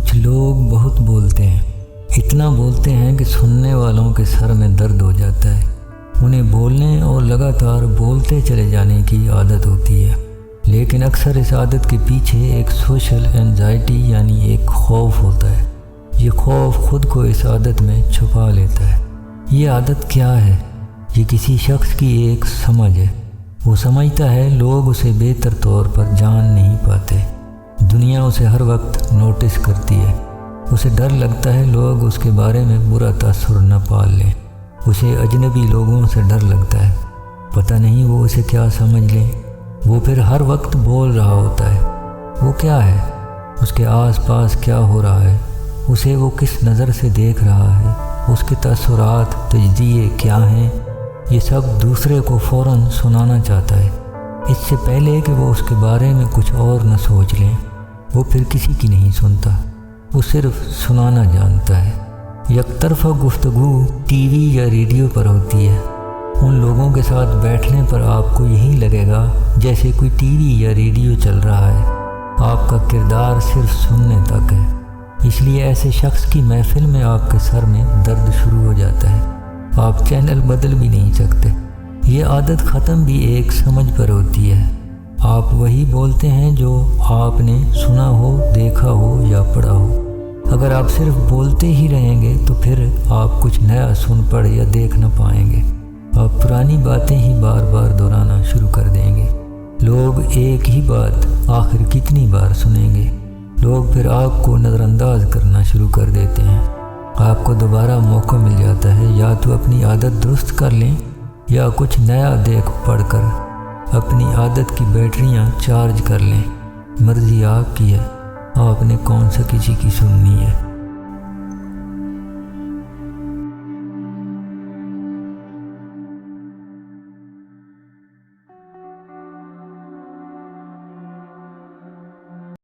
کچھ لوگ بہت بولتے ہیں، اتنا بولتے ہیں کہ سننے والوں کے سر میں درد ہو جاتا ہے۔ انہیں بولنے اور لگاتار بولتے چلے جانے کی عادت ہوتی ہے، لیکن اکثر اس عادت کے پیچھے ایک سوشل اینزائٹی یعنی ایک خوف ہوتا ہے۔ یہ خوف خود کو اس عادت میں چھپا لیتا ہے۔ یہ عادت کیا ہے؟ یہ کسی شخص کی ایک سمجھ ہے۔ وہ سمجھتا ہے لوگ اسے بہتر طور پر جان نہیں پاتے، دنیا اسے ہر وقت نوٹس کرتی ہے، اسے ڈر لگتا ہے لوگ اس کے بارے میں برا تاثر نہ پال لیں، اسے اجنبی لوگوں سے ڈر لگتا ہے، پتہ نہیں وہ اسے کیا سمجھ لیں۔ وہ پھر ہر وقت بول رہا ہوتا ہے۔ وہ کیا ہے؟ اس کے آس پاس کیا ہو رہا ہے؟ اسے وہ کس نظر سے دیکھ رہا ہے؟ اس کے تاثرات، تجزیے کیا ہیں؟ یہ سب دوسرے کو فوراً سنانا چاہتا ہے، اس سے پہلے کہ وہ اس کے بارے میں کچھ اور نہ سوچ لیں۔ وہ پھر کسی کی نہیں سنتا، وہ صرف سنانا جانتا ہے۔ یک طرفہ گفتگو ٹی وی یا ریڈیو پر ہوتی ہے۔ ان لوگوں کے ساتھ بیٹھنے پر آپ کو یہی لگے گا جیسے کوئی ٹی وی یا ریڈیو چل رہا ہے۔ آپ کا کردار صرف سننے تک ہے، اس لیے ایسے شخص کی محفل میں آپ کے سر میں درد شروع ہو جاتا ہے۔ آپ چینل بدل بھی نہیں سکتے۔ یہ عادت ختم بھی ایک سمجھ پر ہوتی ہے۔ آپ وہی بولتے ہیں جو آپ نے سنا ہو، دیکھا ہو یا پڑھا ہو۔ اگر آپ صرف بولتے ہی رہیں گے تو پھر آپ کچھ نیا سن پڑھ یا دیکھ نہ پائیں گے۔ آپ پرانی باتیں ہی بار بار دہرانا شروع کر دیں گے۔ لوگ ایک ہی بات آخر کتنی بار سنیں گے؟ لوگ پھر آپ کو نظر انداز کرنا شروع کر دیتے ہیں۔ آپ کو دوبارہ موقع مل جاتا ہے، یا تو اپنی عادت درست کر لیں یا کچھ نیا دیکھ پڑھ کر اپنی عادت کی بیٹریاں چارج کر لیں۔ مرضی آپ کی ہے، آپ نے کون سا کسی کی سننی ہے۔